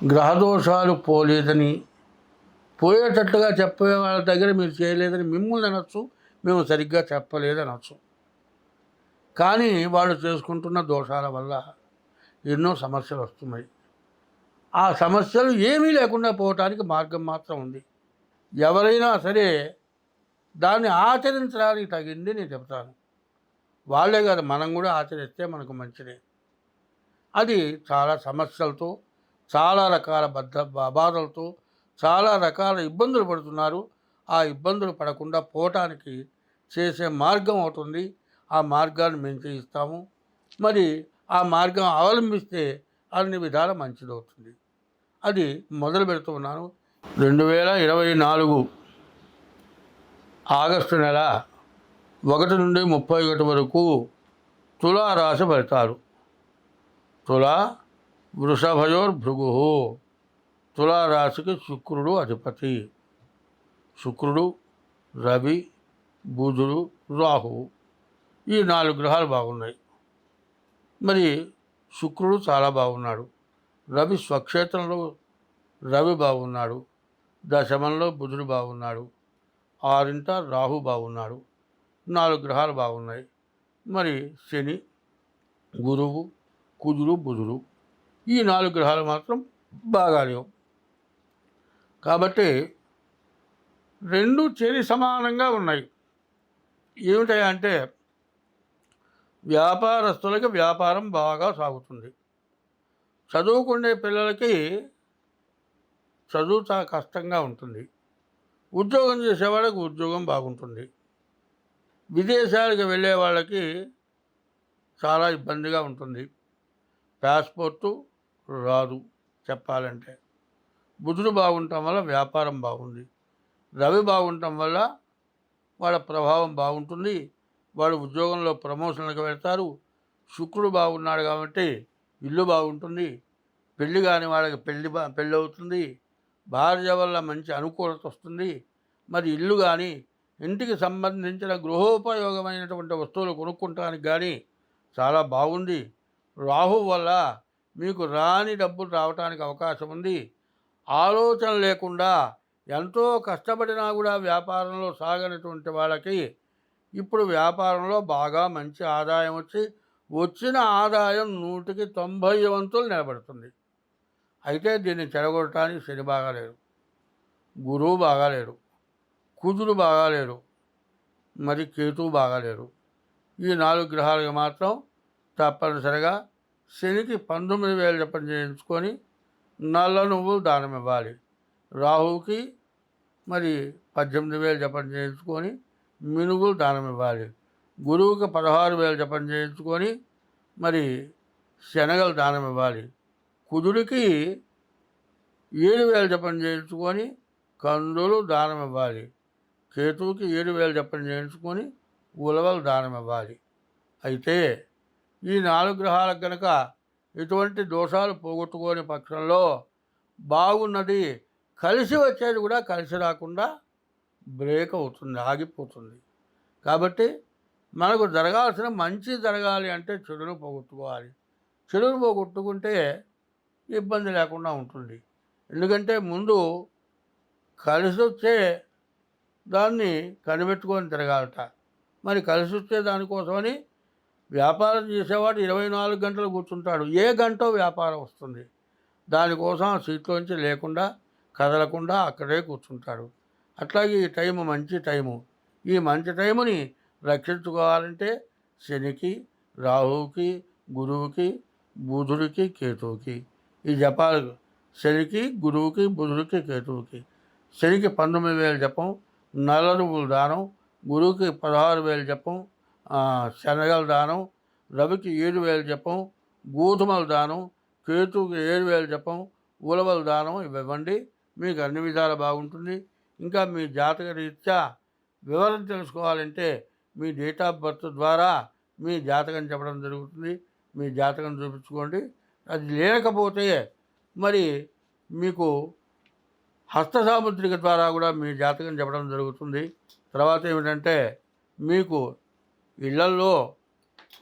గ్రహదోషాలు పోలేదని, పోయేటట్టుగా చెప్పే వాళ్ళ దగ్గర మీరు చేయలేదని మిమ్మల్ని అనొచ్చు, మేము సరిగ్గా చెప్పలేదనొచ్చు. కానీ వాళ్ళు చేసుకుంటున్న దోషాల వల్ల ఎన్నో సమస్యలు వస్తున్నాయి. ఆ సమస్యలు ఏమీ లేకుండా పోవటానికి మార్గం మాత్రం ఉంది. ఎవరైనా సరే దాన్ని ఆచరించడానికి తగింది నేను చెప్తాను. వాళ్ళే కాదు, మనం కూడా ఆచరిస్తే మనకు మంచిదే. అది చాలా సమస్యలతో, చాలా రకాల బాధలతో, చాలా రకాల ఇబ్బందులు పడుతున్నారు. ఆ ఇబ్బందులు పడకుండా పోవటానికి చేసే మార్గం అవుతుంది. ఆ మార్గాన్ని మేము చేయిస్తాము. మరి ఆ మార్గం అవలంబిస్తే అన్ని విధాల మంచిదవుతుంది. అది మొదలు పెడుతున్నాను. 2024 ఆగస్టు నెల 1 నుండి 31 వరకు తులారాశి ఫలితాలు. తులా వృషభయోర్భృగు. తులారాశికి శుక్రుడు అధిపతి. శుక్రుడు, రవి, బుధుడు, రాహువు, ఈ 4 గ్రహాలు బాగున్నాయి. మరి శుక్రుడు చాలా బాగున్నాడు. రవి స్వక్షేత్రంలో రవి బాగున్నాడు. దశమంలో బుధుడు బాగున్నాడు. 6ఇంట రాహు బాగున్నాడు. 4 గ్రహాలు బాగున్నాయి. మరి శని, గురువు, కుజుడు, బుధుడు, ఈ 4 గ్రహాలు మాత్రం బాగాలేవు. కాబట్టి 2 చేరి సమానంగా ఉన్నాయి. ఏమిటంటే వ్యాపారస్తులకి వ్యాపారం బాగా సాగుతుంది. చదువుకునే పిల్లలకి చదువు చాలా కష్టంగా ఉంటుంది. ఉద్యోగం చేసేవాళ్ళకి ఉద్యోగం బాగుంటుంది. విదేశాలకు వెళ్ళే వాళ్ళకి చాలా ఇబ్బందిగా ఉంటుంది. పాస్పోర్టు రాదు చెప్పాలంటే. బుధుడు బాగుండటం వల్ల వ్యాపారం బాగుంది. రవి బాగుండటం వల్ల వాళ్ళ ప్రభావం బాగుంటుంది. వాడు ఉద్యోగంలో ప్రమోషన్లకు వెళ్తారు. శుక్రుడు బాగున్నాడు కాబట్టి ఇల్లు బాగుంటుంది. పెళ్ళి కాని వాళ్ళకి పెళ్ళి అవుతుంది. భార్య వల్ల మంచి అనుకూలత వస్తుంది. మరి ఇల్లు కానీ, ఇంటికి సంబంధించిన గృహోపయోగమైనటువంటి వస్తువులు కొనుక్కుంటానికి కానీ చాలా బాగుంది. రాహు వల్ల మీకు రాని డబ్బులు రావడానికి అవకాశం ఉంది. ఆలోచన లేకుండా ఎంతో కష్టపడినా కూడా వ్యాపారంలో సాగనటువంటి వాళ్ళకి ఇప్పుడు వ్యాపారంలో బాగా మంచి ఆదాయం వచ్చిన ఆదాయం 100కి 90 వంతులు నిలబడుతుంది. అయితే దీన్ని చెడగొట్టడానికి శని బాగాలేడు, గురువు బాగాలేడు, కుజుడు బాగాలేడు, మరి కేతువు బాగాలేడు. ఈ 4 గ్రహాలకు మాత్రం తప్పనిసరిగా శనికి 19,000 జపం చేయించుకొని నల్ల నువ్వులు దానం ఇవ్వాలి. రాహువుకి మరి 18,000 జపం చేయించుకొని మినుగులు దానం ఇవ్వాలి. గురువుకి 16,000 జపం చేయించుకొని మరి శనగలు దానం ఇవ్వాలి. కుజుడికి 7,000 జపం చేయించుకొని కందులు దానం ఇవ్వాలి. కేతువుకి 7,000 జపం చేయించుకొని ఉలవలు దానం ఇవ్వాలి. అయితే ఈ 4 గ్రహాలకు కనుక ఎటువంటి దోషాలు పోగొట్టుకోని పక్షంలో బాగున్నది. కలిసి వచ్చేది కూడా కలిసి రాకుండా బ్రేక్ అవుతుంది, ఆగిపోతుంది. కాబట్టి మనకు జరగాల్సిన మంచి జరగాలి అంటే చెడును పోగొట్టుకోవాలి. చెడును పోగొట్టుకుంటే ఇబ్బంది లేకుండా ఉంటుంది. ఎందుకంటే ముందు కలిసి వచ్చే దాన్ని కనిపెట్టుకొని తిరగాలట. మరి కలిసి వచ్చే దానికోసమని వ్యాపారం చేసేవాడు 24 గంటలు కూర్చుంటాడు. ఏ గంటో వ్యాపారం వస్తుంది. దానికోసం ఆ సీట్లోంచి లేకుండా కదలకుండా అక్కడే కూర్చుంటాడు. అట్లాగే ఈ టైము మంచి టైము. ఈ మంచి టైముని రక్షించుకోవాలంటే శనికి, రాహువుకి, గురువుకి, బుధుడికి, కేతువుకి ఈ జపాలు. శనికి, గురువుకి, బుధుడికి, కేతువుకి. శనికి 19,000 జపం, నల్ల నువ్వులు దానం. గురువుకి 16,000 జపం, శనగల దానం. రవికి 7,000 జపం, గోధుమల దానం. కేతువుకి 7,000 జపం, ఉలవల దానం. ఇవ్వండి, మీకు అన్ని విధాలు బాగుంటుంది. ఇంకా మీ జాతక రీత్యా వివరం తెలుసుకోవాలంటే మీ డేట్ ఆఫ్ బర్త్ ద్వారా మీ జాతకం చెప్పడం జరుగుతుంది. మీ జాతకం చూపించుకోండి. అది లేకపోతే మరి మీకు హస్త సాముద్రిక ద్వారా కూడా మీ జాతకం చెప్పడం జరుగుతుంది. తర్వాత ఏమిటంటే మీకు ఇళ్లల్లో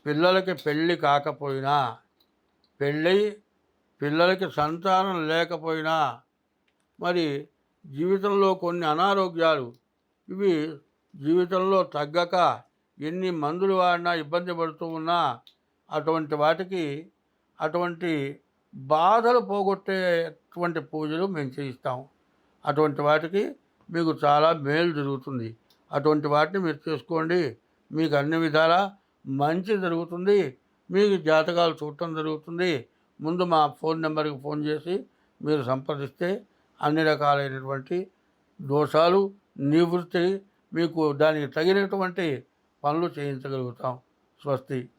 పిల్లలకి పెళ్ళి కాకపోయినా, పెళ్ళి పిల్లలకి సంతానం లేకపోయినా మరి జీవితంలో కొన్ని అనారోగ్యాలు ఇవి జీవితంలో తగ్గక ఎన్ని మందులు వాడినా ఇబ్బంది పడుతూ ఉన్నా అటువంటి వాటికి అటువంటి బాధలు పోగొట్టేటువంటి పూజలు మేము చేయిస్తాం. అటువంటి వాటికి మీకు చాలా మేలు జరుగుతుంది. అటువంటి వాటిని మీరు చేసుకోండి. మీకు అన్ని విధాలా మంచి జరుగుతుంది. మీకు జాతకాలు చూడటం జరుగుతుంది. ముందు మా ఫోన్ నెంబర్కి ఫోన్ చేసి మీరు సంప్రదిస్తే అన్ని రకాలైనటువంటి దోషాలు నివృత్తి మీకు దానికి తగినటువంటి పనులు చేయించగలుగుతాం. స్వస్తి.